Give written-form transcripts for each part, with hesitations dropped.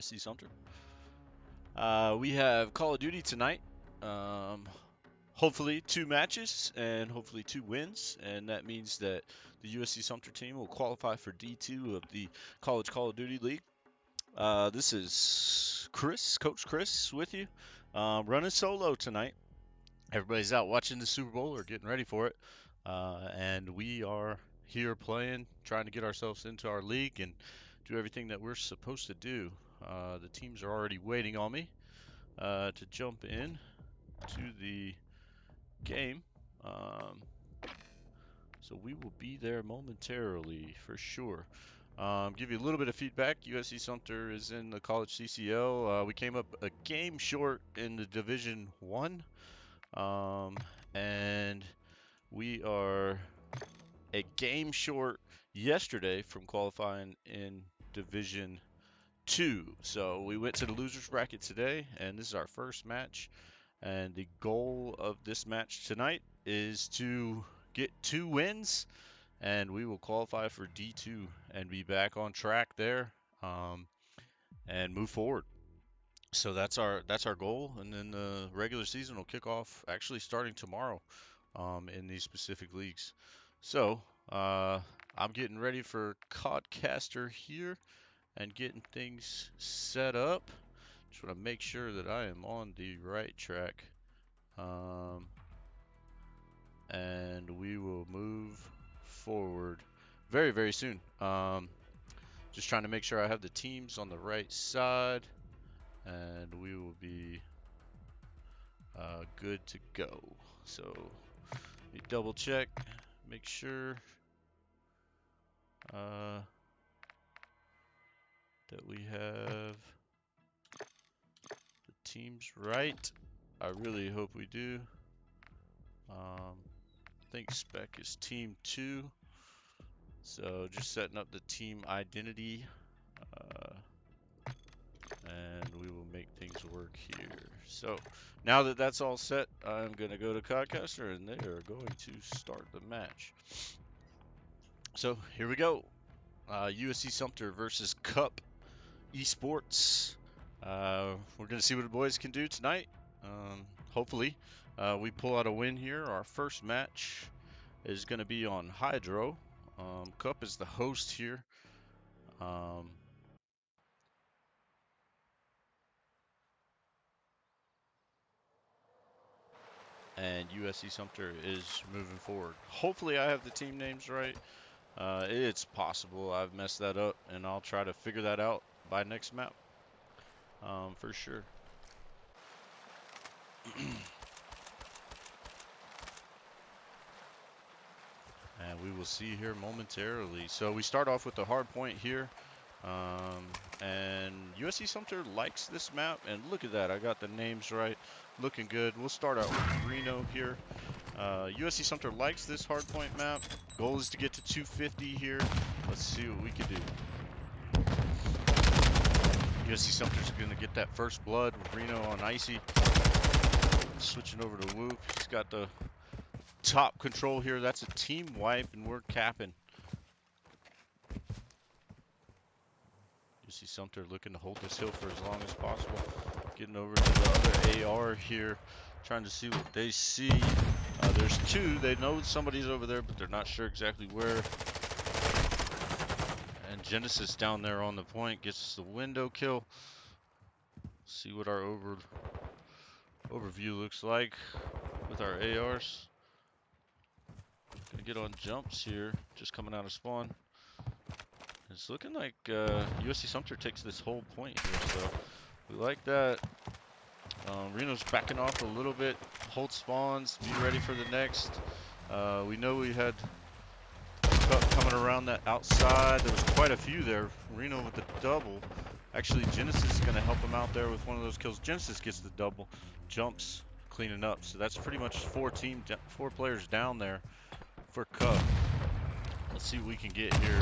USC Sumter. We have Call of Duty tonight. Hopefully 2 matches and hopefully 2 wins, and that means that the USC Sumter team will qualify for D2 of the College Call of Duty League. This is Chris, Coach Chris, with you, running solo tonight. Everybody's out watching the Super Bowl or getting ready for it, and we are here playing, trying to get ourselves into our league and do everything that we're supposed to do. The teams are already waiting on me to jump in to the game. So we will be there momentarily for sure. Give you a little bit of feedback. USC Sumter is in the college CCL. We came up a game short in the Division 1. And we are a game short yesterday from qualifying in Division 2. So we went to the losers bracket today, and this is our first match. And the goal of this match tonight is to get 2 wins, and we will qualify for D2 and be back on track there, and move forward. So that's our goal, and then the regular season will kick off actually starting tomorrow in these specific leagues. So I'm getting ready for Codcaster here and getting things set up. Just want to make sure that I am on the right track. And we will move forward very, very soon. Just trying to make sure I have the teams on the right side, and we will be good to go. So let me double check, make sure that we have the teams right. I really hope we do. I think spec is team 2. So just setting up the team identity, and we will make things work here. So now that that's all set, I'm going to go to Codcaster, and they are going to start the match. So here we go. USC Sumter versus KUPP Esports. We're going to see what the boys can do tonight. Hopefully, we pull out a win here. Our first match is going to be on Hydro. KUPP is the host here. And USC Sumter is moving forward. Hopefully I have the team names right. It's possible I've messed that up, and I'll try to figure that out by next map, for sure. And we will see here momentarily. So we start off with the hard point here. And USC Sumter likes this map, and look at that, I got the names right, looking good. We'll start out with Reno here. USC Sumter likes this hardpoint map. Goal is to get to 250 here. Let's see what we can do. USC Sumter's going to get that first blood with Reno on Icy. Switching over to Whoop. He's got the top control here. That's a team wipe, and we're capping. USC Sumter looking to hold this hill for as long as possible. Getting over to the other AR here, trying to see what they see. There's 2. They know somebody's over there, but they're not sure exactly where. And Genesis down there on the point gets the window kill. See what our overview looks like with our ARs. Gonna get on jumps here, just coming out of spawn. It's looking like USC Sumter takes this whole point here, so we like that. Reno's backing off a little bit, hold spawns, be ready for the next. We know we had KUPP coming around that outside. There was quite a few there. Reno with the double. Actually, Genesis is going to him out there with one of those kills. Genesis gets the double, jumps, cleaning up. So that's pretty much 4 players down there for KUPP. Let's see what we can get here.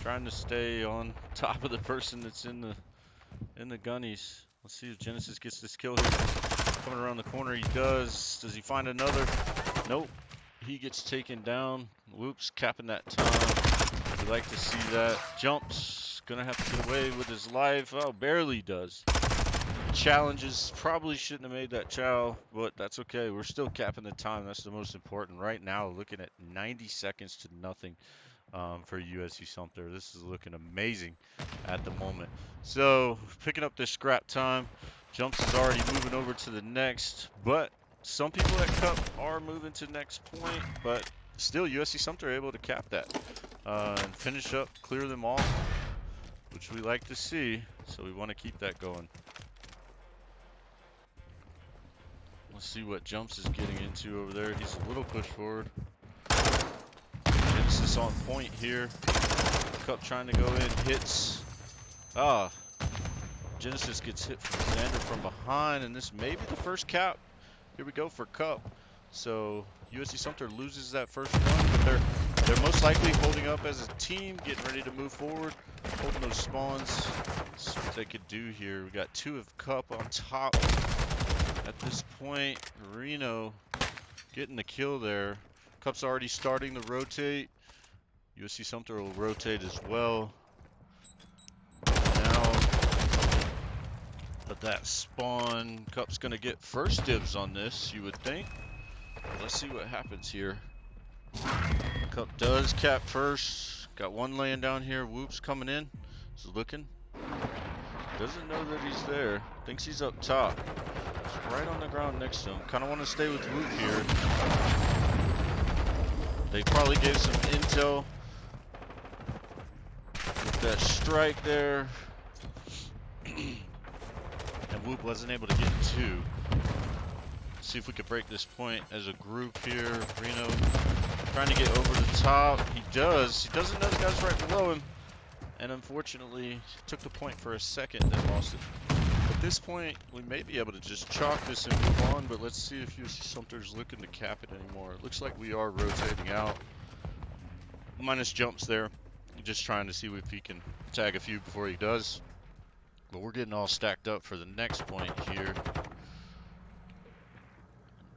Trying to stay on top of the person that's in the gunnies. Let's see if Genesis gets this kill here. Coming around the corner, he does. Does he find another? Nope. He gets taken down. Whoops, capping that time. We like to see that. Jumps, gonna have to get away with his life. Oh, barely does. Challenges, probably shouldn't have made that chow, but that's okay. We're still capping the time. That's the most important. Right now, looking at 90 seconds to nothing for USC Sumter. This is looking amazing at the moment. So, picking up this scrap time. Jumps is already moving over to the next, but some people at KUPP are moving to next point, but still USC Sumter able to cap that and finish up, clear them all, which we like to see. So we want to keep that going. Let's see what Jumps is getting into over there. He's a little push forward. Genesis on point here. KUPP trying to go in, hits. Genesis gets hit from Xander from behind, and this may be the first cap. Here we go for KUPP. So USC Sumter loses that first one, but they're most likely holding up as a team, getting ready to move forward, holding those spawns. See what they could do here. We got 2 of KUPP on top. At this point, Reno getting the kill there. KUPP's already starting to rotate. USC Sumter will rotate as well. Now, but that spawn, KUPP's going to get first dibs on this, you would think. Let's see what happens here. KUPP does cap first. Got one laying down here. Whoop's coming in. He's looking. Doesn't know that he's there. Thinks he's up top. He's right on the ground next to him. Kind of want to stay with Whoop here. They probably gave some intel with that strike there. And Whoop wasn't able to get 2. See if we could break this point as a group here. Reno trying to get over the top. He does. He doesn't know the guy's right below him. And unfortunately, took the point for a second, then lost it. At this point, we may be able to just chalk this and move on, but let's see if USC Sumter's looking to cap it anymore. It looks like we are rotating out. Minus Jumps there. Just trying to see if he can tag a few before he does. But we're getting all stacked up for the next point here.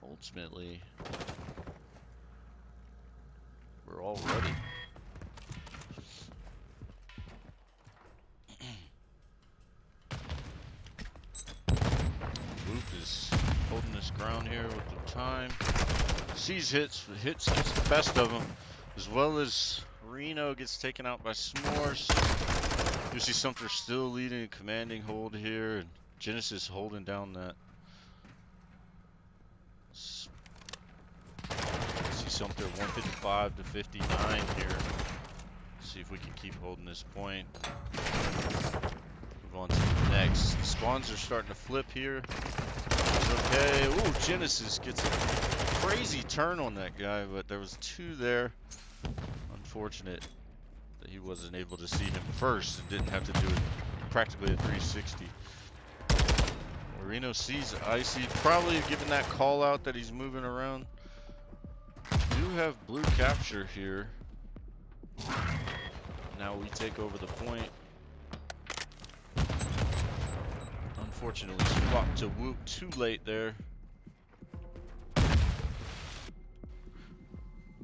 Ultimately, we're all ready. Whoop is holding this ground here with the time. Sees hits, but hits gets the best of him, as well as Reno gets taken out by S'mores. You see Sumter still leading a commanding hold here, and Genesis holding down that. See Sumter 155 to 59 here. See if we can keep holding this point. Move on to the next. The spawns are starting to flip here. It's okay. Ooh, Genesis gets a crazy turn on that guy, but there was 2 there. Unfortunate that he wasn't able to see him first and didn't have to do it practically a 360. Reno sees Icy, probably given that call out that he's moving around. Do have blue capture here. Now we take over the point. Unfortunately, swapped to Whoop too late there. We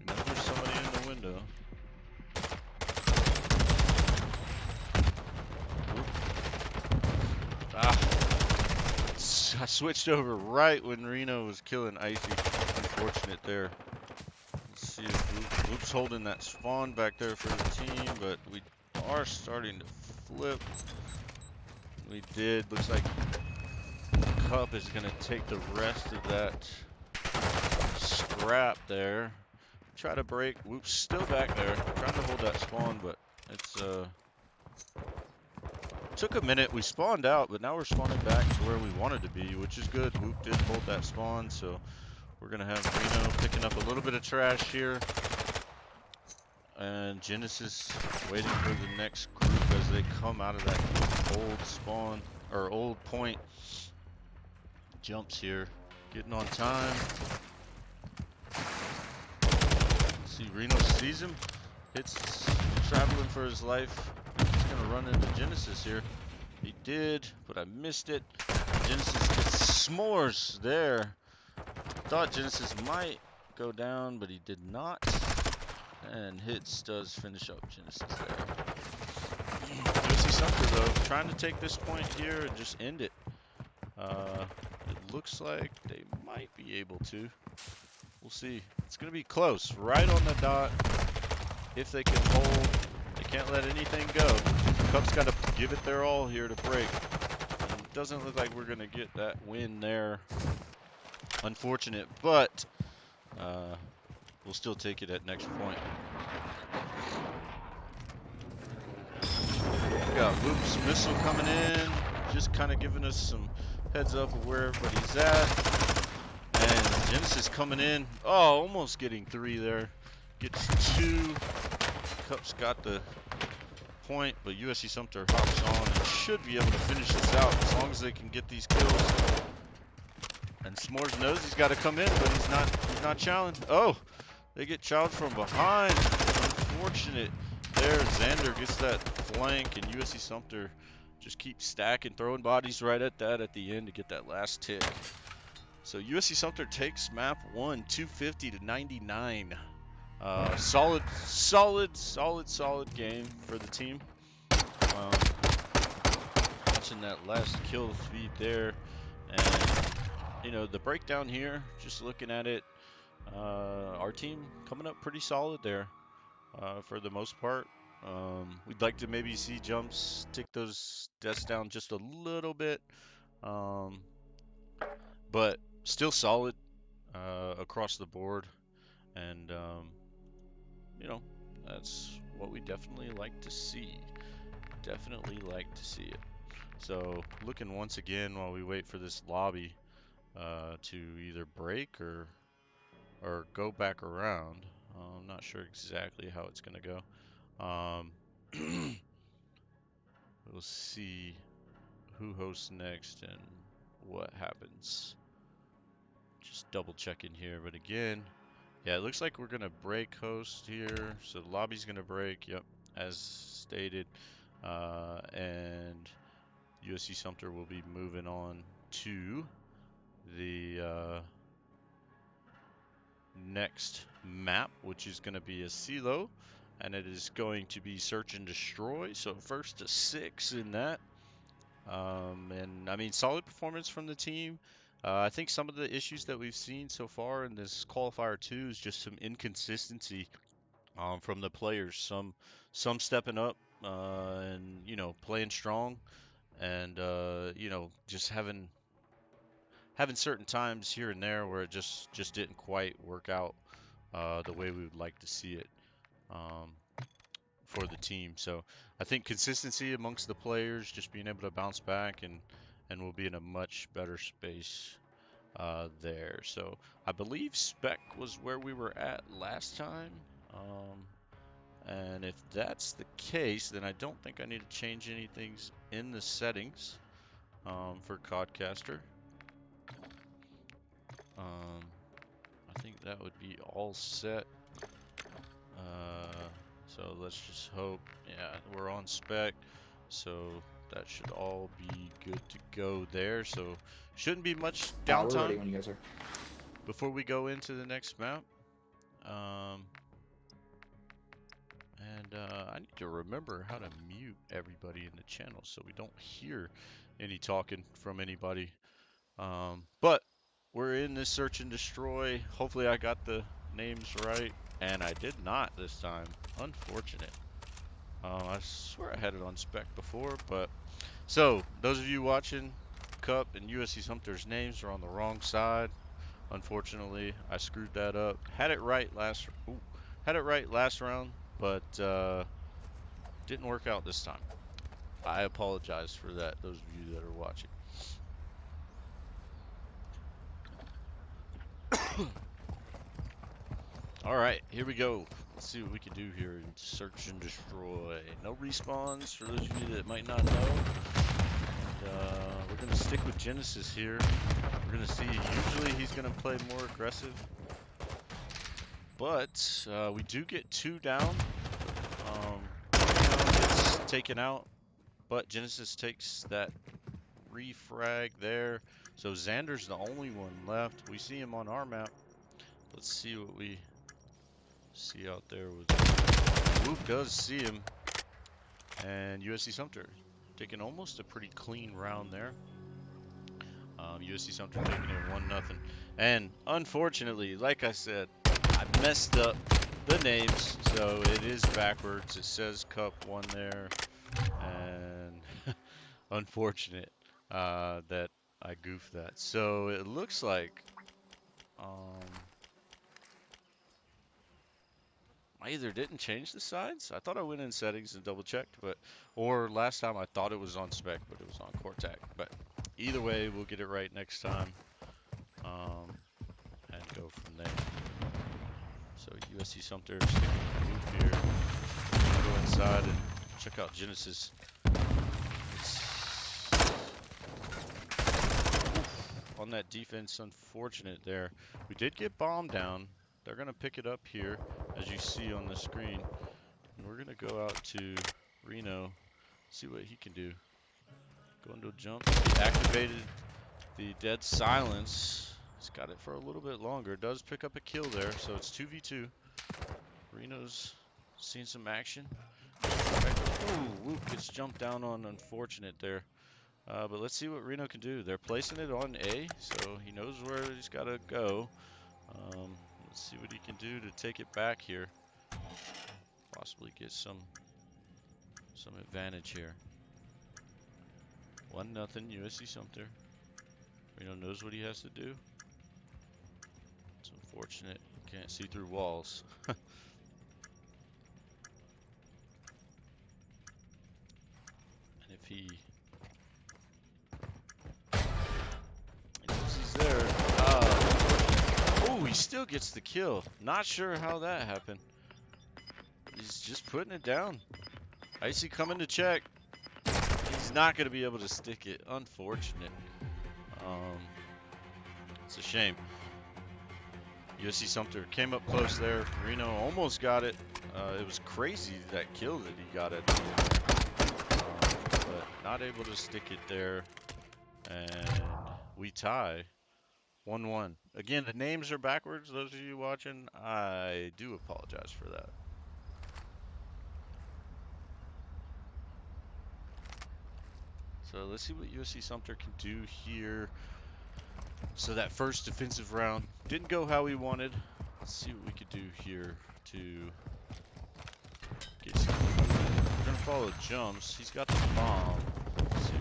know there's somebody in the window. I switched over right when Reno was killing Icy. Unfortunate there. Let's see if Whoop's holding that spawn back there for the team, but we are starting to flip. We did. Looks like KUPP is going to take the rest of that scrap there. Try to break. Whoop's still back there. Trying to hold that spawn, but it's took a minute. We spawned out, but now we're spawning back to where we wanted to be, which is good. Whoop did hold that spawn, so we're going to have Reno picking up a little bit of trash here. And Genesis waiting for the next group as they come out of that old spawn, or old point. Jumps here. Getting on time. See, Reno sees him. Hits, traveling for his life. He's going to run into Genesis here. He did, but I missed it. Genesis gets S'mores there. Thought Genesis might go down, but he did not. And Hits does finish up Genesis there. USC Sumter, though, trying to take this point here and just end it. It looks like they might be able to. We'll see. It's going to be close, right on the dot. If they can hold, they can't let anything go. KUPP's got to give it their all here to break. And it doesn't look like we're going to get that win there. Unfortunate, but we'll still take it at next point. We got Whoop's missile coming in, just kind of giving us some heads up of where everybody's at. And Genesis coming in. Oh, almost getting 3 there. Gets 2. KUPP's got the point, but USC Sumter hops on and should be able to finish this out as long as they can get these kills. And S'mores knows he's got to come in, but he's not challenged. Oh, they get challenged from behind. Unfortunate. There, Xander gets that flank, and USC Sumter just keeps stacking, throwing bodies right at that at the end to get that last tick. So USC Sumter takes map 1, 250 to 99. Solid game for the team. Watching that last kill feed there, and you know the breakdown here. Just looking at it, our team coming up pretty solid there. For the most part. We'd like to maybe see jumps tick those deaths down just a little bit, but still solid across the board, and you know, that's what we definitely like to see. Definitely like to see it. So looking once again while we wait for this lobby to either break or go back around. I'm not sure exactly how it's gonna go. We'll see who hosts next and what happens. Just double checking here, but again, yeah, it looks like we're gonna break host here. So the lobby's gonna break, yep, as stated. And USC Sumter will be moving on to the next map, which is gonna be a CCL. And it is going to be search and destroy. So first to 6 in that. And I mean, solid performance from the team. I think some of the issues that we've seen so far in this qualifier 2 is just some inconsistency from the players. Some stepping up and you know playing strong, and you know just having certain times here and there where it just didn't quite work out the way we would like to see it. Um, for the team. So I think consistency amongst the players, just being able to bounce back, and we'll be in a much better space there. So I believe spec was where we were at last time. And if that's the case, then I don't think I need to change anything in the settings for Codcaster. I think that would be all set. So let's just hope, yeah, we're on spec, so that should all be good to go there. So shouldn't be much downtime we're ready when you guys are. Before we go into the next map. I need to remember how to mute everybody in the channel so we don't hear any talking from anybody. But we're in this search and destroy. Hopefully I got the names right. And I did not this time. Unfortunate. I swear I had it on spec before, but so those of you watching, KUPP and USC Sumter's names are on the wrong side. Unfortunately, I screwed that up. Had it right last round, but didn't work out this time. I apologize for that. Those of you that are watching. All right, here we go. Let's see what we can do here in search and destroy. No respawns for those of you that might not know. And, we're going to stick with Genesis here. We're going to see, usually he's going to play more aggressive. But we do get 2 down. Gets taken out. But Genesis takes that refrag there. So Xander's the only one left. We see him on our map. Let's see what we see out there with Whoop does see him. And USC Sumter taking almost a pretty clean round there. USC Sumter taking it 1-0. And unfortunately, like I said, I messed up the names, so it is backwards. It says KUPP 1 there, and unfortunate that I goofed that. So it looks like I either didn't change the sides. I thought I went in settings and double checked, or last time I thought it was on spec, but it was on Cortac. But either way, we'll get it right next time, and go from there. So USC Sumter sticking with the loop here. I'll go inside and check out Genesis. On that defense, unfortunate there. We did get bombed down. They're going to pick it up here, as you see on the screen. And we're going to go out to Reno, see what he can do. Going to jump. He activated the dead silence. He's got it for a little bit longer. Does pick up a kill there, so it's 2v2. Reno's seen some action. Ooh, whoop, gets jumped down on. Unfortunate there. But let's see what Reno can do. They're placing it on A, so he knows where he's got to go. Let's see what he can do to take it back here. Possibly get some advantage here. 1-0 USC Sumter. Reno knows what he has to do. It's unfortunate he can't see through walls. And if he knows he's there. Oh, he still gets the kill. Not sure how that happened. He's just putting it down. Icy coming to check. He's not going to be able to stick it. Unfortunate. It's a shame. USC Sumter came up close there. Reno almost got it. It was crazy that kill that he got it. But not able to stick it there. And we tie 1-1. Again, the names are backwards. Those of you watching, I do apologize for that. So let's see what USC Sumter can do here. So that first defensive round didn't go how we wanted. Let's see what we could do here to get some. We're gonna follow jumps. He's got the bomb. Let's see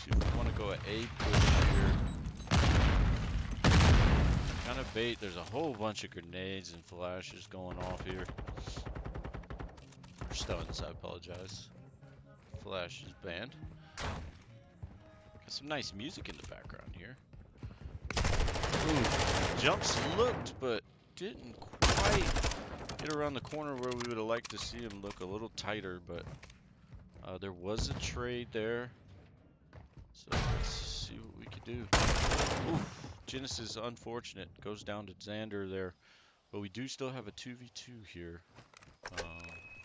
if we want to go at A push here. Kind of bait. There's a whole bunch of grenades and flashes going off here. Or stuns, I apologize. Flash is banned. Got some nice music in the background here. Ooh, jumps looked, but didn't quite get around the corner where we would have liked to see him look a little tighter, but there was a trade there. So let's see what we could do. Ooh, Genesis, unfortunate, goes down to Xander there, but we do still have a 2v2 here.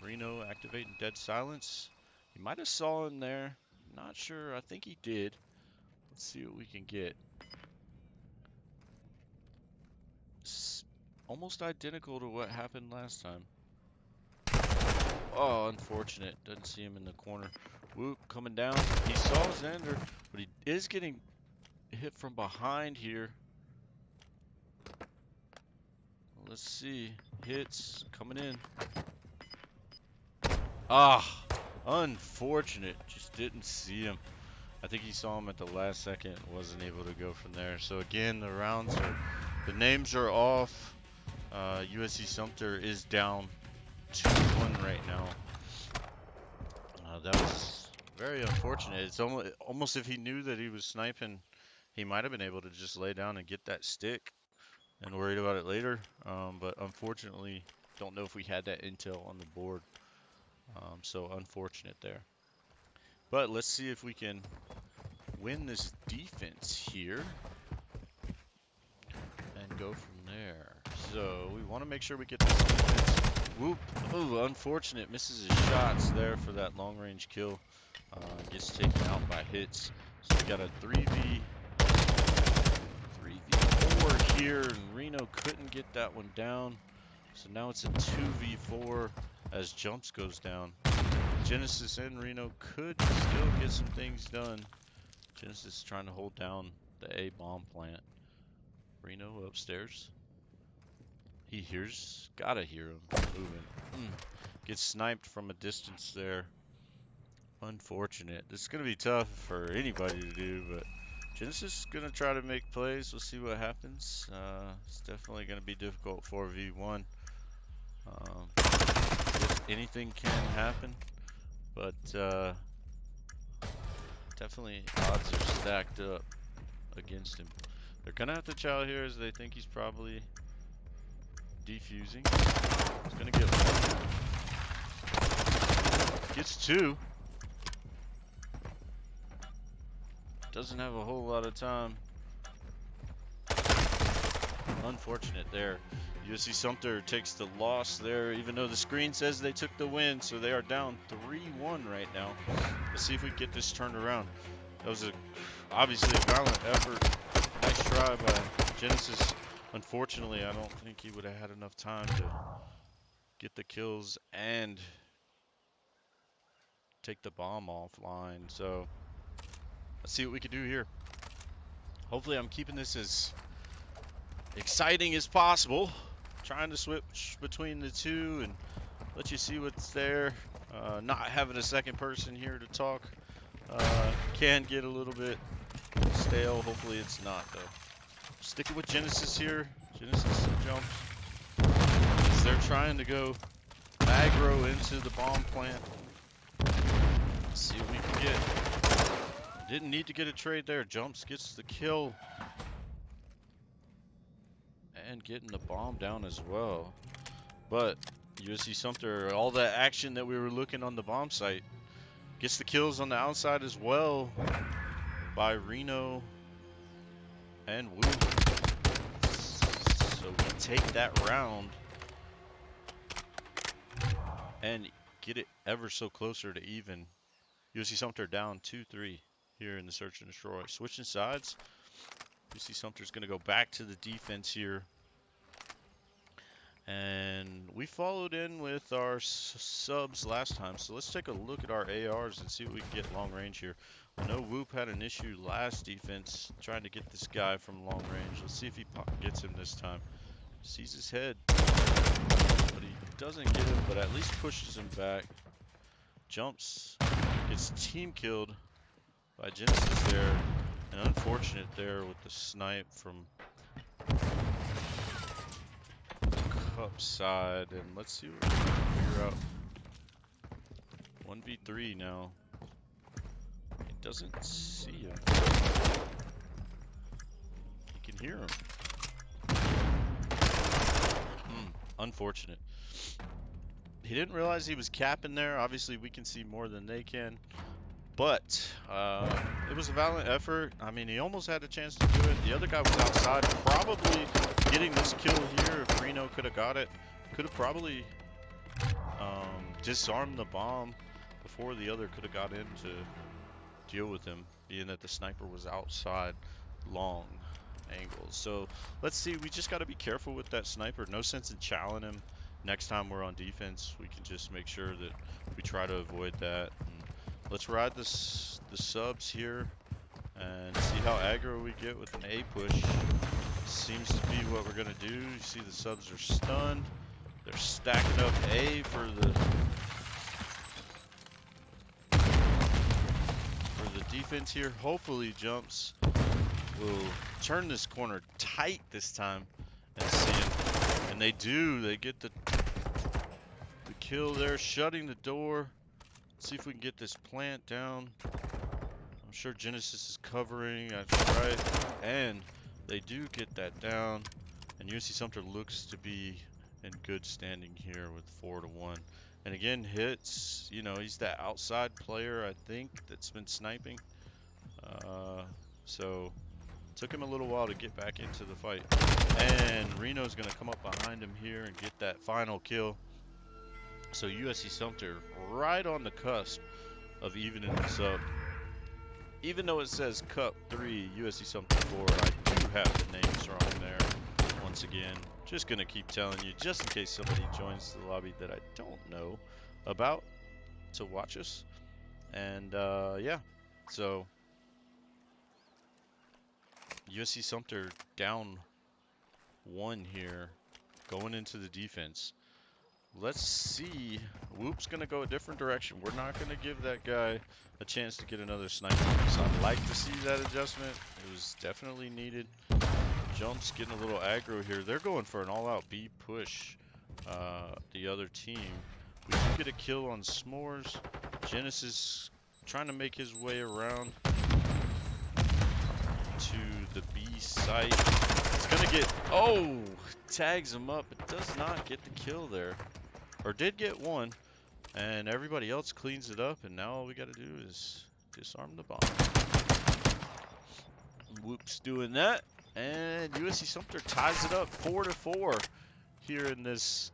Reno activating dead silence. He might have saw him there. Not sure. I think he did. Let's see what we can get. Almost identical to what happened last time. Oh, unfortunate. Doesn't see him in the corner. Whoop, coming down. He saw Xander, but he is getting hit from behind here. Let's see. Hits coming in. Ah, unfortunate. Just didn't see him. I think he saw him at the last second. Wasn't able to go from there. So again, the names are off. USC Sumter is down 2-1 right now. That was very unfortunate. It's almost if he knew that he was sniping, he might have been able to just lay down and get that stick and worried about it later. But unfortunately, don't know if we had that intel on the board. So unfortunate there. But let's see if we can win this defense here and go from there. So we want to make sure we get this defense. Whoop. Ooh, unfortunate. Misses his shots there for that long range kill. Gets taken out by hits. So we got a 3v4 here, and Reno couldn't get that one down. So now it's a 2v4 as jumps goes down. Genesis and Reno could still get some things done. Genesis trying to hold down the A bomb plant. Reno upstairs. He gotta hear him moving. Gets sniped from a distance there. Unfortunate. This is gonna be tough for anybody to do, but Genesis is gonna try to make plays. We'll see what happens. It's definitely gonna be difficult 4v1. Anything can happen, but definitely odds are stacked up against him. They're gonna have to chow here as they think he's probably defusing. He's gonna get one. Gets two. Doesn't have a whole lot of time. Unfortunate there. USC Sumter takes the loss there, even though the screen says they took the win, so they are down 3-1 right now. Let's see if we can get this turned around. That was obviously a violent effort. Nice try by Genesis. Unfortunately, I don't think he would have had enough time to get the kills and take the bomb offline. So let's see what we can do here. Hopefully I'm keeping this as exciting as possible. Trying to switch between the two and let you see what's there. Not having a second person here to talk can get a little bit stale. Hopefully it's not though. Sticking with Genesis here. Genesis jumps. As they're trying to go aggro into the bomb plant. Let's see what we can get. Didn't need to get a trade there. Jumps, gets the kill. And getting the bomb down as well. But USC Sumter, all that action that we were looking on the bomb site, gets the kills on the outside as well by Reno and Wu. So we take that round and get it ever so closer to even. USC Sumter down 2-3 here in the search and destroy. Switching sides. USC Sumter's going to go back to the defense here. And we followed in with our subs last time, so let's take a look at our ARs and see what we can get long range here. I know Whoop had an issue last defense trying to get this guy from long range. Let's see if he gets him this time. Sees his head, but he doesn't get him, but at least pushes him back. Jumps, gets team killed by Genesis there, and unfortunate there with the snipe from KUPP side, and let's see what we can figure out. 1v3 now. He doesn't see him. He can hear him. Unfortunate. He didn't realize he was capping there. Obviously, we can see more than they can. But it was a valiant effort. I mean, he almost had a chance to do it. The other guy was outside, probably getting this kill here. If Reno could have got it, could have probably disarmed the bomb before the other could have got in to deal with him, being that the sniper was outside long angles. So let's see, we just got to be careful with that sniper. No sense in challenging him. Next time we're on defense, we can just make sure that we try to avoid that. And let's ride the subs here and see how aggro we get with an A push. Seems to be what we're gonna do. You see the subs are stunned. They're stacking up A for the defense here. Hopefully Jumps will turn this corner tight this time and see him. And they do. They get the kill there, shutting the door. Let's see if we can get this plant down. I'm sure Genesis is covering. That's right. And they do get that down. And USC Sumter looks to be in good standing here with 4-1. And again, hits. You know, he's that outside player, I think, that's been sniping. So took him a little while to get back into the fight. And Reno's going to come up behind him here and get that final kill. So USC Sumter right on the cusp of evening this up. Even though it says KUPP 3, USC Sumter 4, I do have the names wrong there. Once again, just going to keep telling you, just in case somebody joins the lobby that I don't know about. to watch us. And yeah, so USC Sumter down 1 here, going into the defense. Let's see. Whoop's going to go a different direction. We're not going to give that guy a chance to get another sniper. So I'd like to see that adjustment. It was definitely needed. Jumps getting a little aggro here. They're going for an all-out B push, the other team. We do get a kill on S'mores. Genesis trying to make his way around to the B site. It's going to get... Oh! Tags him up, but does not get the kill there. Or did get one, and everybody else cleans it up, and now all we got to do is disarm the bomb. Whoop's doing that, and USC Sumter ties it up 4-4 here in this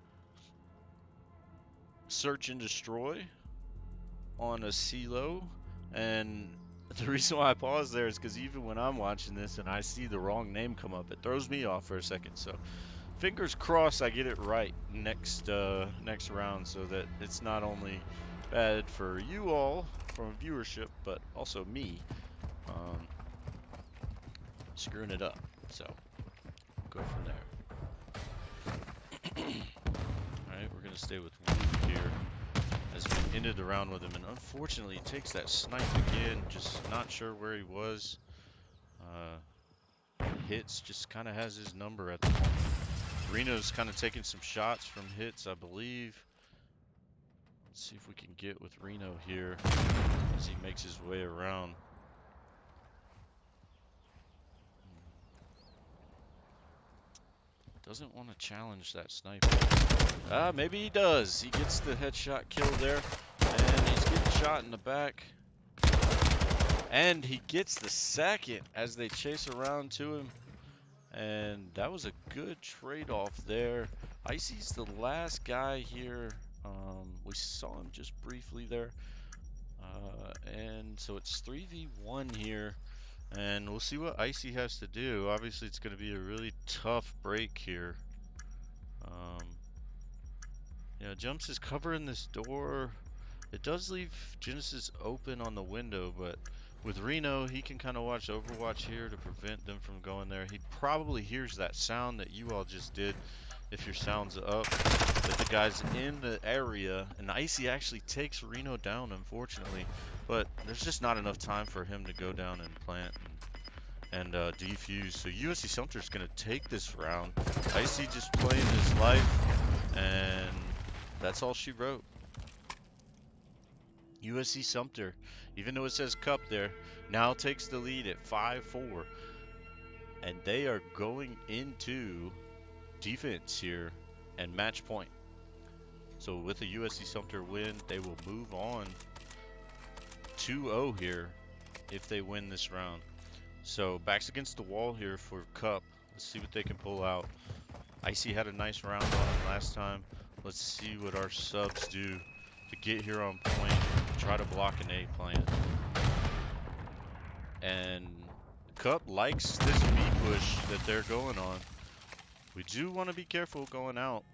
search and destroy on a CeeLo. And the reason why I paused there is because even when I'm watching this and I see the wrong name come up, it throws me off for a second. So fingers crossed I get it right next round, so that it's not only bad for you all from viewership, but also me screwing it up. So go from there. Alright, we're going to stay with Whoop here as we ended the round with him. And unfortunately, he takes that snipe again. Just not sure where he was. Hits just kind of has his number at the moment. Reno's kind of taking some shots from hits, I believe. Let's see if we can get with Reno here as he makes his way around. Doesn't want to challenge that sniper. Maybe he does. He gets the headshot kill there, and he's getting shot in the back. And he gets the second as they chase around to him. And that was a good trade-off there. Icy's the last guy here. We saw him just briefly there. And so it's 3v1 here. And we'll see what Icy has to do. Obviously, it's going to be a really tough break here. Yeah, Jumps is covering this door. It does leave Genesis open on the window, but with Reno, he can kind of watch Overwatch here to prevent them from going there. He probably hears that sound that you all just did, if your sound's up, that the guy's in the area, and Icy actually takes Reno down, unfortunately, but there's just not enough time for him to go down and plant and defuse. So USC Sumter's going to take this round. Icy just playing his life, and that's all she wrote. USC Sumter, even though it says KUPP there, now takes the lead at 5-4. And they are going into defense here and match point. So with a USC Sumter win, they will move on 2-0 here if they win this round. So backs against the wall here for KUPP. Let's see what they can pull out. Icy had a nice round on him last time. Let's see what our subs do to get here on point. Try to block an A plant. And KUPP likes this B push that they're going on. We do want to be careful going out.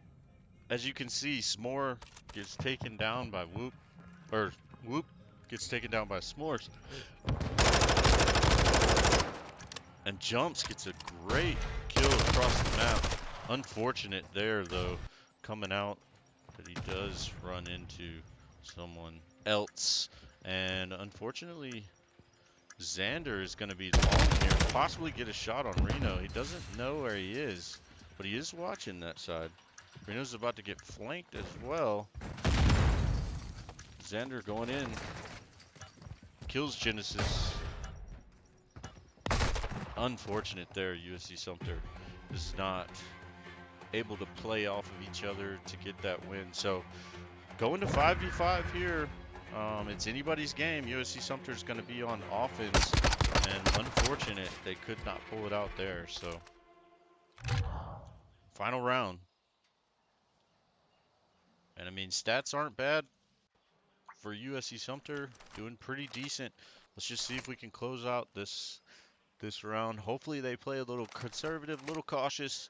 As you can see, S'more gets taken down by Whoop. Or Whoop gets taken down by S'mores. And Jumps gets a great kill across the map. Unfortunate there, though, coming out, that he does run into someone else. And unfortunately, Xander is going to be long here, possibly get a shot on Reno. He doesn't know where he is, but he is watching that side. Reno's about to get flanked as well. Xander going in, kills Genesis. Unfortunate there, USC Sumter is not able to play off of each other to get that win. So going to 5v5 here, it's anybody's game. USC Sumter is going to be on offense, and unfortunate they could not pull it out there. So final round. And I mean, stats aren't bad for USC Sumter, doing pretty decent. Let's just see if we can close out this round. Hopefully they play a little conservative, a little cautious,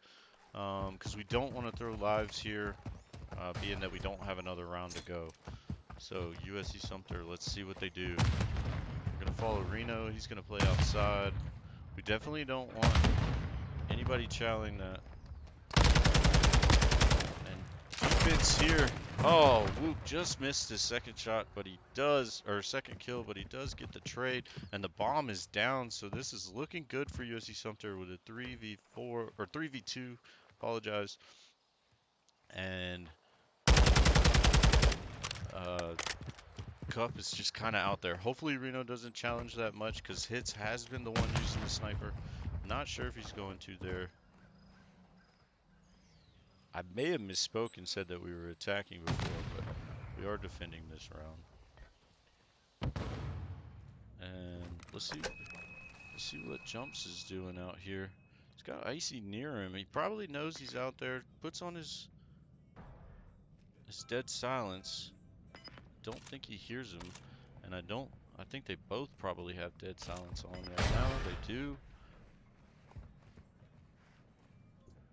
because we don't want to throw lives here, being that we don't have another round to go. So USC Sumter, let's see what they do. We're gonna follow Reno. He's gonna play outside. We definitely don't want anybody challenging that. And defense here. Oh, Whoop just missed his second shot, but he does, or second kill, but he does get the trade. And the bomb is down, so this is looking good for USC Sumter with a 3v4 or 3v2. Apologize. And KUPP is just kind of out there. Hopefully Reno doesn't challenge that much because Hits has been the one using the sniper. Not sure if he's going to there. I may have misspoke and said that we were attacking before, but we are defending this round. And let's see what Jumps is doing out here. He's got Icy near him. He probably knows he's out there. Puts on his dead silence. Don't think he hears him, and I think they both probably have dead silence on right now. They do.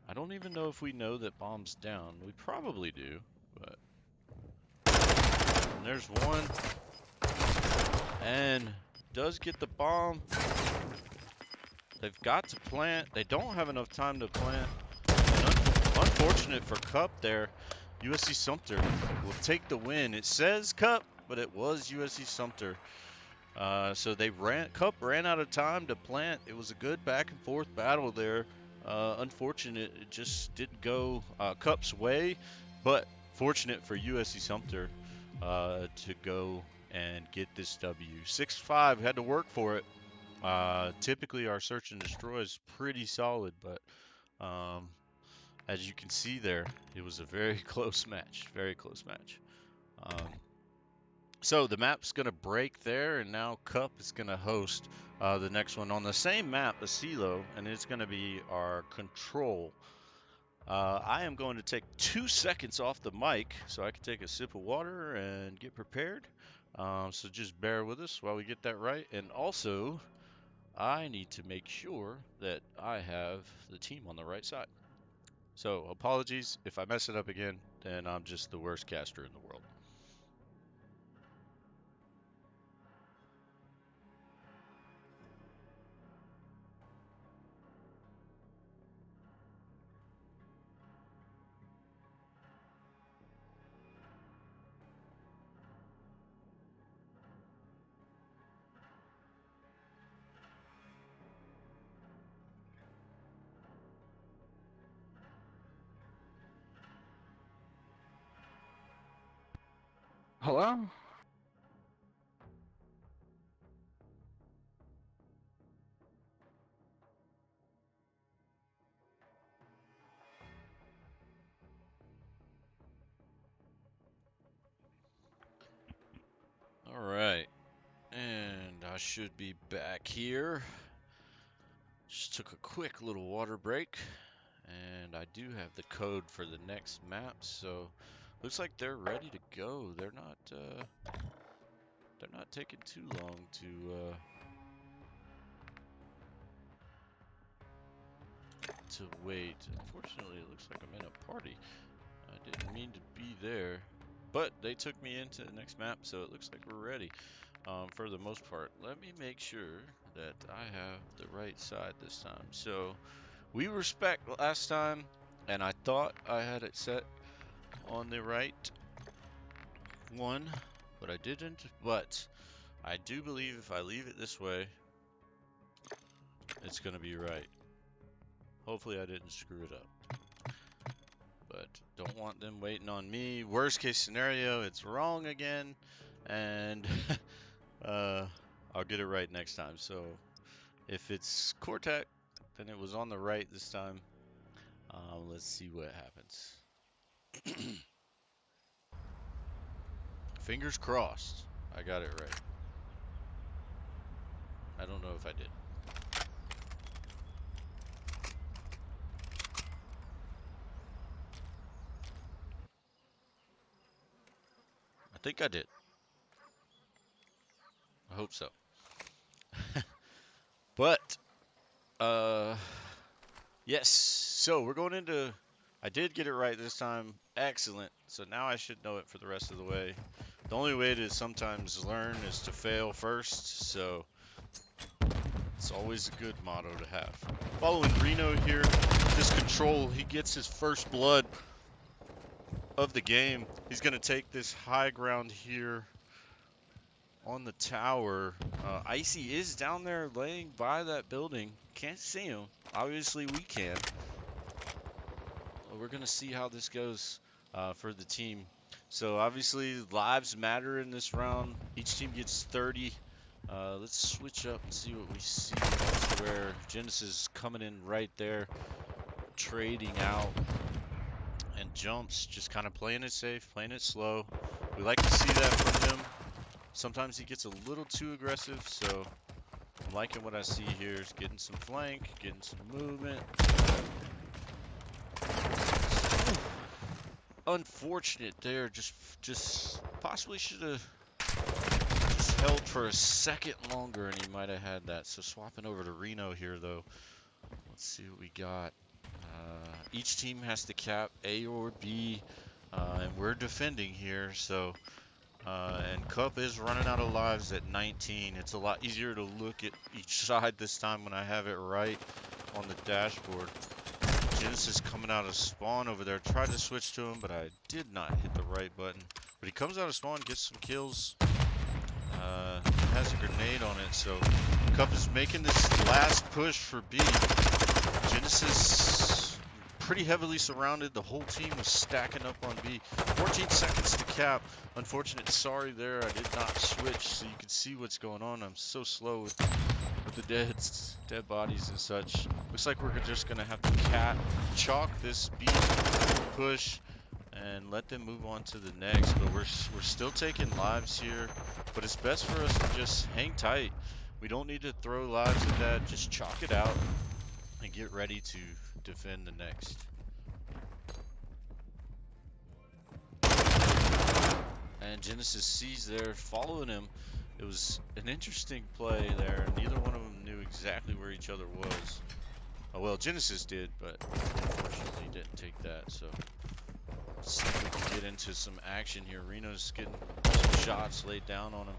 I don't even know if we know that bomb's down. We probably do, but and there's one, and does get the bomb. They've got to plant. They don't have enough time to plant. Unfortunate for KUPP there. USC Sumter will take the win. It says KUPP, but it was USC Sumter. So KUPP ran out of time to plant. It was a good back and forth battle there. Unfortunate, it just didn't go KUPP's way, but fortunate for USC Sumter to go and get this W. 6-5, had to work for it. Typically our search and destroy is pretty solid, but as you can see there, it was a very close match, very close match. So the map's going to break there, and now KUPP is going to host the next one on the same map, a CCL, and it's going to be our control. I am going to take 2 seconds off the mic so I can take a sip of water and get prepared. So just bear with us while we get that right. And also, I need to make sure that I have the team on the right side. So apologies if I mess it up again, then I'm just the worst caster in the world. Hello? All right, and I should be back here. Just took a quick little water break, and I do have the code for the next map, so looks like they're ready to go. They're not taking too long to wait. Unfortunately, it looks like I'm in a party. I didn't mean to be there, but they took me into the next map, so it looks like we're ready. For the most part, let me make sure that I have the right side this time. So we were spec last time, and I thought I had it set on the right one, but I didn't. But I do believe if I leave it this way, it's gonna be right. Hopefully I didn't screw it up. But don't want them waiting on me. Worst case scenario, it's wrong again, and I'll get it right next time. So if it's Cortec, then it was on the right this time. Let's see what happens. Fingers crossed. I got it right. I don't know if I did. I think I did. I hope so. But, yes. So we're going into. I did get it right this time. Excellent. So now I should know it for the rest of the way. The only way to sometimes learn is to fail first, so it's always a good motto to have. Following Reno here, this control, he gets his first blood of the game. He's going to take this high ground here on the tower. Icy is down there laying by that building. Can't see him. Obviously, we can. We're going to see how this goes for the team. So, obviously, lives matter in this round. Each team gets 30. Let's switch up and see what we see elsewhere. Genesis coming in right there, trading out. And Jumps just kind of playing it safe, playing it slow. We like to see that from him. Sometimes he gets a little too aggressive, so I'm liking what I see here. Is getting some flank, getting some movement. Unfortunate there. Just possibly should have just held for a second longer, and he might have had that. So swapping over to Reno here, though. Let's see what we got. Each team has to cap A or B, and we're defending here, so. And KUPP is running out of lives at 19. It's a lot easier to look at each side this time when I have it right on the dashboard. Genesis coming out of spawn over there. Tried to switch to him, but I did not hit the right button. But he comes out of spawn, gets some kills. Has a grenade on it, so KUPP is making this last push for B. Genesis pretty heavily surrounded. The whole team was stacking up on B. 14 seconds to cap. Unfortunate, sorry there. I did not switch, so you can see what's going on. I'm so slow with the dead bodies and such. Looks like we're just gonna have to chalk this B push and let them move on to the next. But we're still taking lives here. But it's best for us to just hang tight. We don't need to throw lives at that. Just chalk it out and get ready to defend the next. And Genesis sees there, following him. It was an interesting play there. Neither one of them knew exactly where each other was. Oh, well, Genesis did, but unfortunately didn't take that. So let's see if we can get into some action here. Reno's getting some shots laid down on him.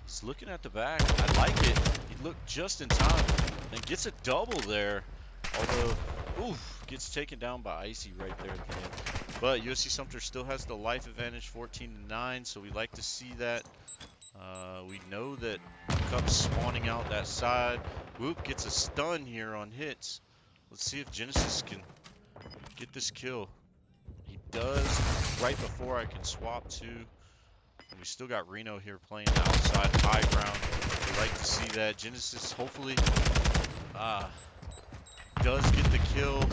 He's looking at the back. I like it. He looked just in time and gets a double there. Although, gets taken down by Icy right there at the end. But USC Sumter still has the life advantage, 14-9, so we like to see that. We know that KUPP's spawning out that side. Whoop gets a stun here on hits. Let's see if Genesis can get this kill. He does right before I can swap to. And we still got Reno here playing outside high ground. We like to see that. Genesis hopefully does get the kill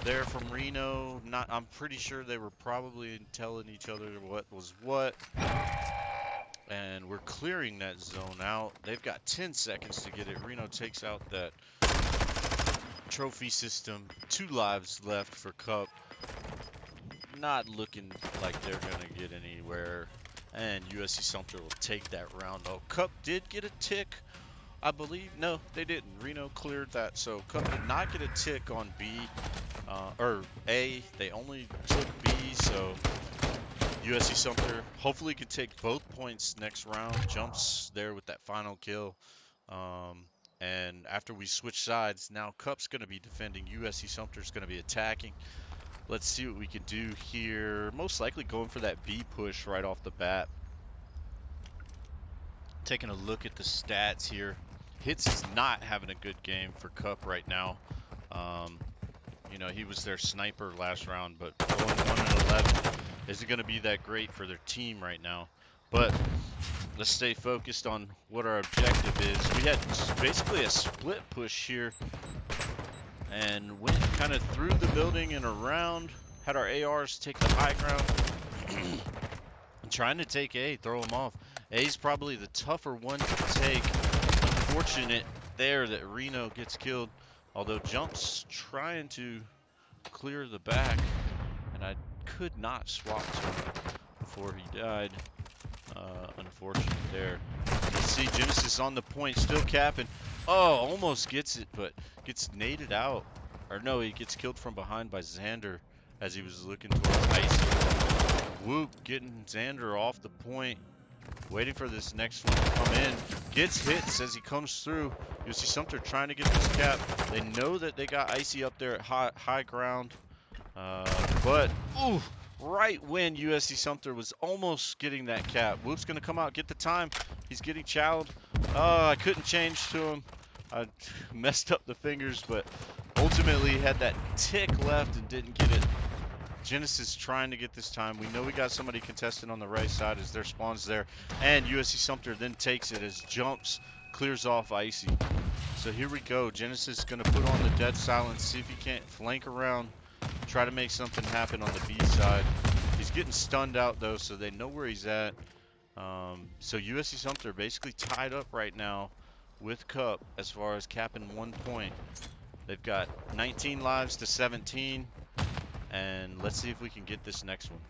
there from Reno. I'm pretty sure they were probably telling each other what was what. And we're clearing that zone out. They've got 10 seconds to get it. Reno takes out that trophy system. 2 lives left for KUPP. Not looking like they're going to get anywhere. And USC Sumter will take that round. Oh, KUPP did get a tick, I believe. No, they didn't. Reno cleared that. So KUPP did not get a tick on B or A. They only took B. So USC Sumter hopefully can take both points next round. Jumps there with that final kill. And after we switch sides, now KUPP's going to be defending. USC Sumter's going to be attacking. Let's see what we can do here. Most likely going for that B push right off the bat. Taking a look at the stats here. Hits is not having a good game for KUPP right now. You know, he was their sniper last round, but going 1-11 isn't going to be that great for their team right now. But let's stay focused on what our objective is. We had basically a split push here and went kind of through the building and around. Had our ARs take the high ground. I'm trying to take A, throw them off. A's probably the tougher one to take. Unfortunate there that Reno gets killed. Although Jump's trying to clear the back, and I could not swap to him before he died. Unfortunate there. Let's see, Genesis on the point, still capping. Oh, almost gets it, but gets naded out. Or no, he gets killed from behind by Xander as he was looking towards Icy. Whoop getting Xander off the point. Waiting for this next one to come in. Gets hits as he comes through. You'll see Sumter trying to get this cap. They know that they got Icy up there at high ground. But, ooh, right when USC Sumter was almost getting that cap. Whoop's going to come out, get the time. He's getting chowed. I couldn't change to him. I messed up the fingers, but ultimately had that tick left and didn't get it. Genesis trying to get this time. We know we got somebody contesting on the right side as their spawn's there. And USC Sumter then takes it as jumps, clears off Icy. So here we go. Genesis is going to put on the dead silence, see if he can't flank around, try to make something happen on the B side. He's getting stunned out though, so they know where he's at. So USC Sumter basically tied up right now with KUPP as far as capping 1 point. They've got 19 lives to 17. And let's see if we can get this next one.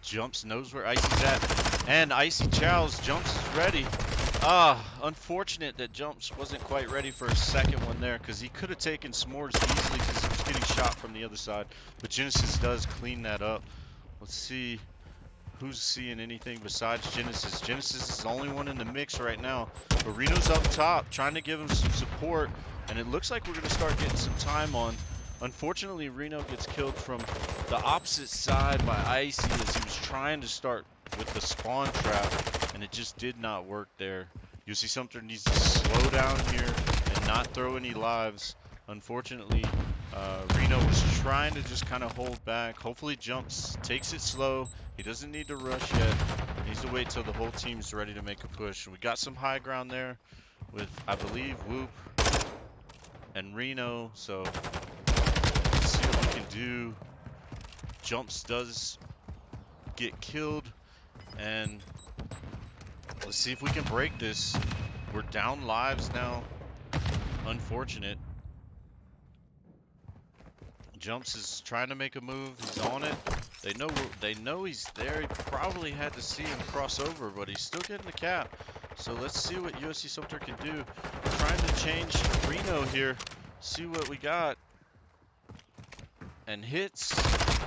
Jumps knows where Icy's at. And Icy chows. Jumps is ready. Unfortunate that Jumps wasn't quite ready for a second one there, because he could have taken S'mores easily because he was getting shot from the other side. But Genesis does clean that up. Let's see who's seeing anything besides Genesis. Genesis is the only one in the mix right now. But Reno's up top trying to give him some support. And it looks like we're going to start getting some time on. Unfortunately, Reno gets killed from the opposite side by Icy as he was trying to start with the spawn trap, and it just did not work there. USC Sumter needs to slow down here and not throw any lives. Unfortunately, Reno was trying to just kind of hold back. Hopefully Jumps takes it slow. He doesn't need to rush yet. He needs to wait till the whole team's ready to make a push. We got some high ground there with, I believe, Whoop and Reno, so let's see what we can do. Jumps does get killed, and let's see if we can break this. We're down lives now. Unfortunate. Jumps is trying to make a move. He's on it. They know he's there. He probably had to see him cross over, but he's still getting the cap. So let's see what USC Sumter can do. Trying to change Reno here. See what we got. And hits.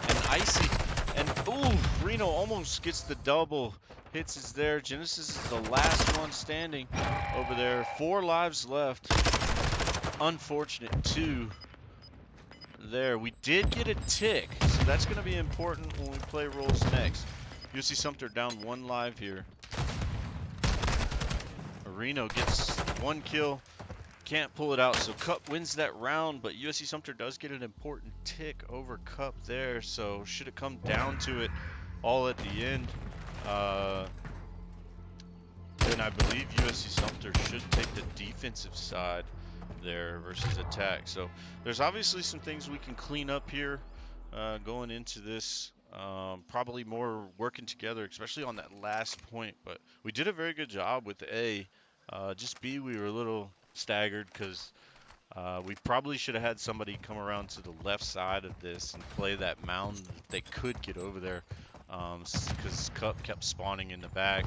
And Icy. And ooh, Reno almost gets the double. Hits is there. Genesis is the last one standing over there. 4 lives left. Unfortunate 2 there. We did get a tick, so that's going to be important when we play roles next. USC Sumter down 1 live here. Reno gets 1 kill. Can't pull it out, so KUPP wins that round, but USC Sumter does get an important tick over KUPP there, so should it come down to it all at the end, then I believe USC Sumter should take the defensive side there versus attack. So there's obviously some things we can clean up here going into this. Probably more working together, especially on that last point, but we did a very good job with A. Just B, we were a little staggered because we probably should have had somebody come around to the left side of this and play that mound if they could get over there, because KUPP kept spawning in the back,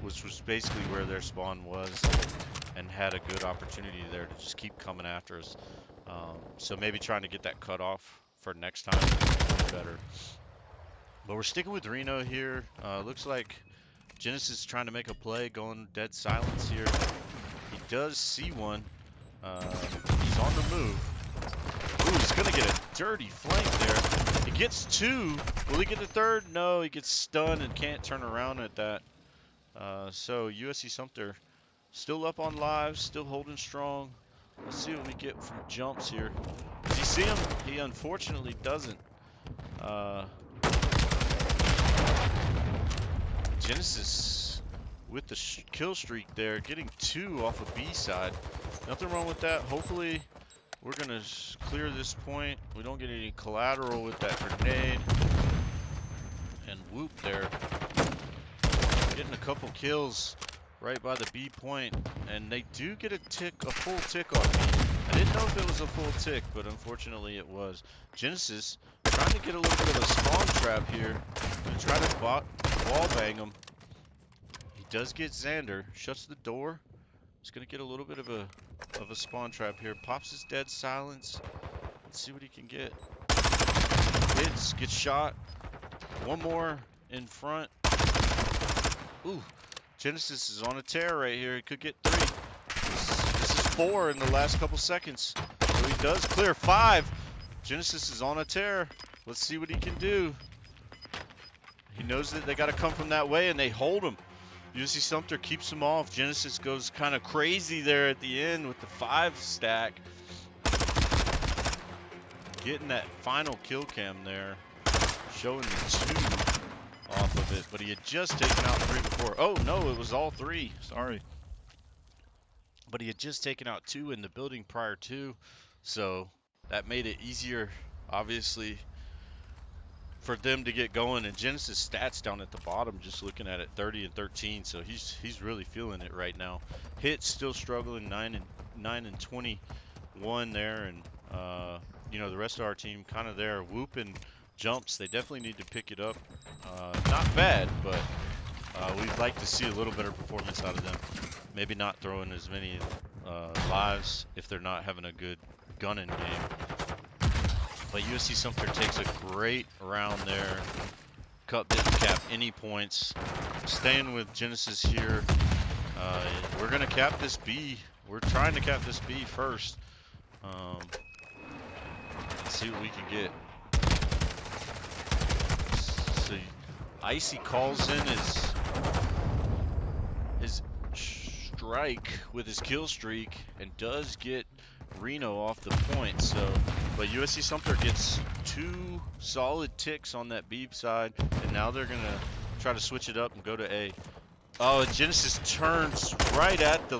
which was basically where their spawn was, and had a good opportunity there to just keep coming after us. So maybe trying to get that cut off for next time would be better. But we're sticking with Reno here. Looks like Genesis is trying to make a play, going dead silence here. He does see one. He's on the move. Ooh, he's gonna get a dirty flank there. He gets 2. Will he get the 3rd? No, he gets stunned and can't turn around at that. So USC Sumter still up on lives, still holding strong. Let's see what we get from Jumps here. Does he see him? He unfortunately doesn't. Genesis with the kill streak there, getting 2 off of B side. Nothing wrong with that. Hopefully we're gonna clear this point. We don't get any collateral with that grenade. And Whoop there, getting a couple kills right by the B point, and they do get a full tick on me. I didn't know if it was a full tick, but unfortunately it was. Genesis trying to get a little bit of a spawn trap here and try to wall bang him. He does get Xander, shuts the door. He's gonna get a little bit of a spawn trap here. Pops his dead silence. Let's see what he can get. hits, gets shot. One more in front. Ooh, Genesis is on a tear right here. He could get 3. This is 4 in the last couple seconds. So he does clear 5. Genesis is on a tear. Let's see what he can do. He knows that they got to come from that way, and they hold him. USC Sumter keeps him off. Genesis goes kind of crazy there at the end with the 5 stack. Getting that final kill cam there. Showing the 2 off of it. But he had just taken out 3 before. Oh, no, it was all 3. Sorry. But he had just taken out 2 in the building prior to. So that made it easier, obviously, for them to get going. And Genesis stats down at the bottom, just looking at it, 30 and 13. So he's really feeling it right now. Hits still struggling, 9 and 21 there, and you know, the rest of our team kind of there. Whoop and jumps, they definitely need to pick it up. Not bad, but we'd like to see a little better performance out of them. Maybe not throwing as many lives if they're not having a good gunning game. But USC Sumter takes a great round there. KUPP didn't cap any points. Staying with Genesis here. We're going to cap this B. We're trying to cap this B first. Let's see what we can get. So Icy calls in his strike with his kill streak and does get Reno off the point. So, but USC Sumter gets 2 solid ticks on that B side, and now they're gonna try to switch it up and go to A. Oh, and Genesis turns right at the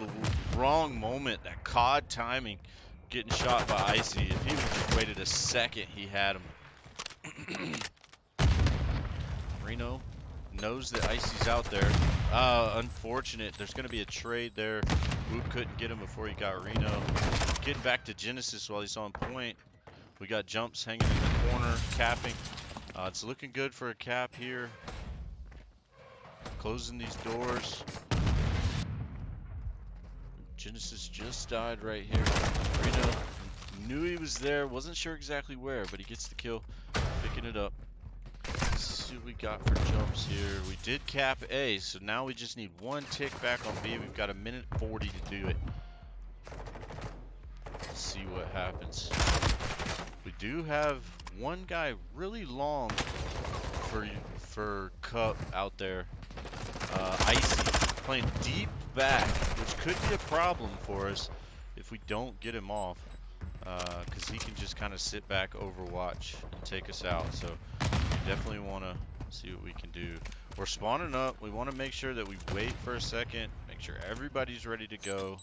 wrong moment. That COD timing, getting shot by Icy. If he would just waited a second, he had him. Reno knows that Icy's out there. Unfortunate. There's going to be a trade there. Whoop couldn't get him before he got Reno. Getting back to Genesis while he's on point. We got jumps hanging in the corner, capping. It's looking good for a cap here. Closing these doors. Genesis just died right here. Reno knew he was there. Wasn't sure exactly where, but he gets the kill. Picking it up. Let's see what we got for jumps here. We did cap A, so now we just need 1 tick back on B. We've got 1:40 to do it. Let's see what happens. We do have one guy really long for KUPP out there. Icy playing deep back, which could be a problem for us if we don't get him off, because he can just kind of sit back, overwatch, and take us out. So we definitely want to see what we can do. We're spawning up. We want to make sure that we wait for a second, make sure everybody's ready to go.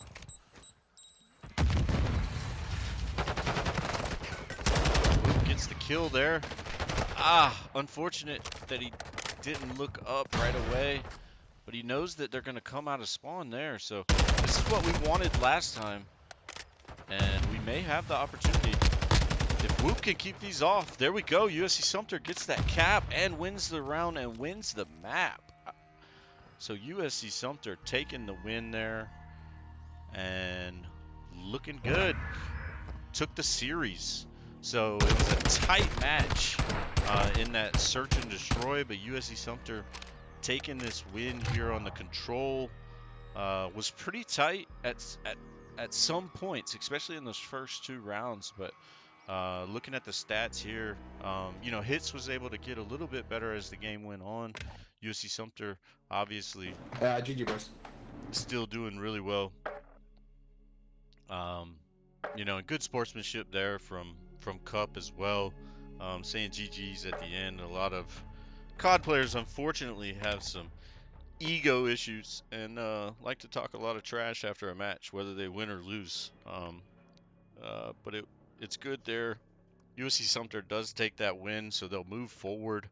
Gets the kill there. Unfortunate that he didn't look up right away, but he knows that they're going to come out of spawn there. So this is what we wanted last time, and we may have the opportunity. If Whoop can keep these off, there we go. USC Sumter gets that cap and wins the round and wins the map. So USC Sumter taking the win there and looking good. Took the series. So it was a tight match in that search and destroy, but USC Sumter taking this win here on the control. Was pretty tight at some points, especially in those first 2 rounds. But looking at the stats here, you know, hits was able to get a little bit better as the game went on. USC Sumter obviously GG boys. Still doing really well. You know, and good sportsmanship there from KUPP as well. Saying GG's at the end. A lot of COD players unfortunately have some ego issues and like to talk a lot of trash after a match, whether they win or lose. But it's good there. USC Sumter does take that win, so they'll move forward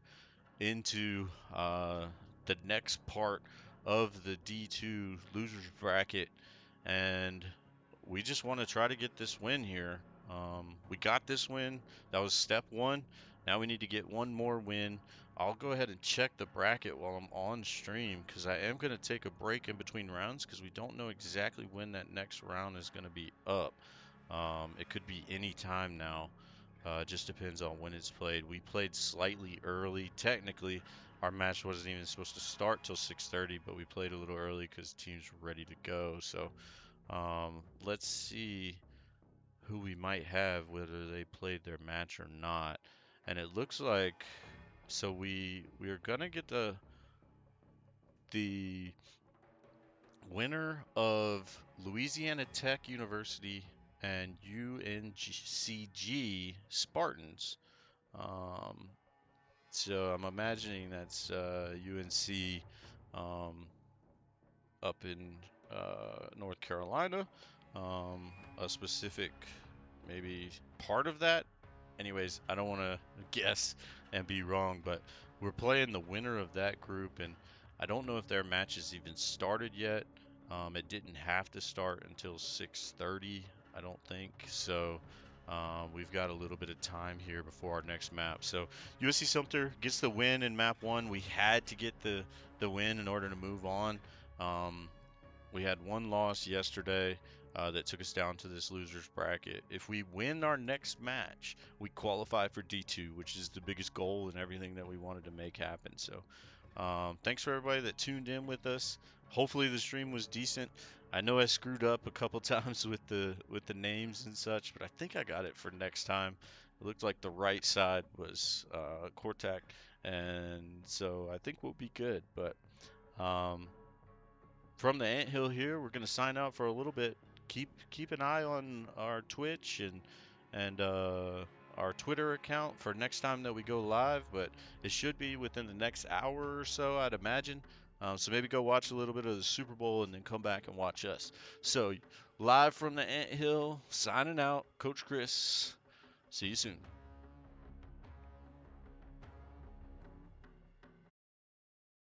into the next part of the D2 losers bracket, and we just want to try to get this win here. We got this win. That was step 1. Now we need to get one more win. I'll go ahead and check the bracket while I'm on stream, because I am going to take a break in between rounds because we don't know exactly when that next round is going to be up. It could be any time now. Just depends on when it's played. We played slightly early. Technically, our match wasn't even supposed to start till 6:30, but we played a little early because teams were ready to go. So let's see who we might have, whether they played their match or not. And it looks like so we're gonna get the winner of Louisiana Tech University and UNCG Spartans. Um, so I'm imagining that's UNC um, up in North Carolina, a specific maybe part of that. Anyways, I don't want to guess and be wrong, but we're playing the winner of that group, and I don't know if their match has even started yet. It didn't have to start until 6:30, I don't think. So we've got a little bit of time here before our next map. So USC Sumter gets the win in map one. We had to get the win in order to move on. Um, we had one loss yesterday that took us down to this losers bracket. If we win our next match, we qualify for D2, which is the biggest goal and everything that we wanted to make happen. So, thanks for everybody that tuned in with us. Hopefully the stream was decent. I know I screwed up a couple times with the names and such, but I think I got it for next time. It looked like the right side was Cortac, and so I think we'll be good. But um, from the anthill here, we're gonna sign out for a little bit. Keep an eye on our Twitch and our Twitter account for next time that we go live, but it should be within the next hour or so, I'd imagine. So maybe go watch a little bit of the Super Bowl and then come back and watch us. So live from the anthill, signing out, Coach Chris. See you soon.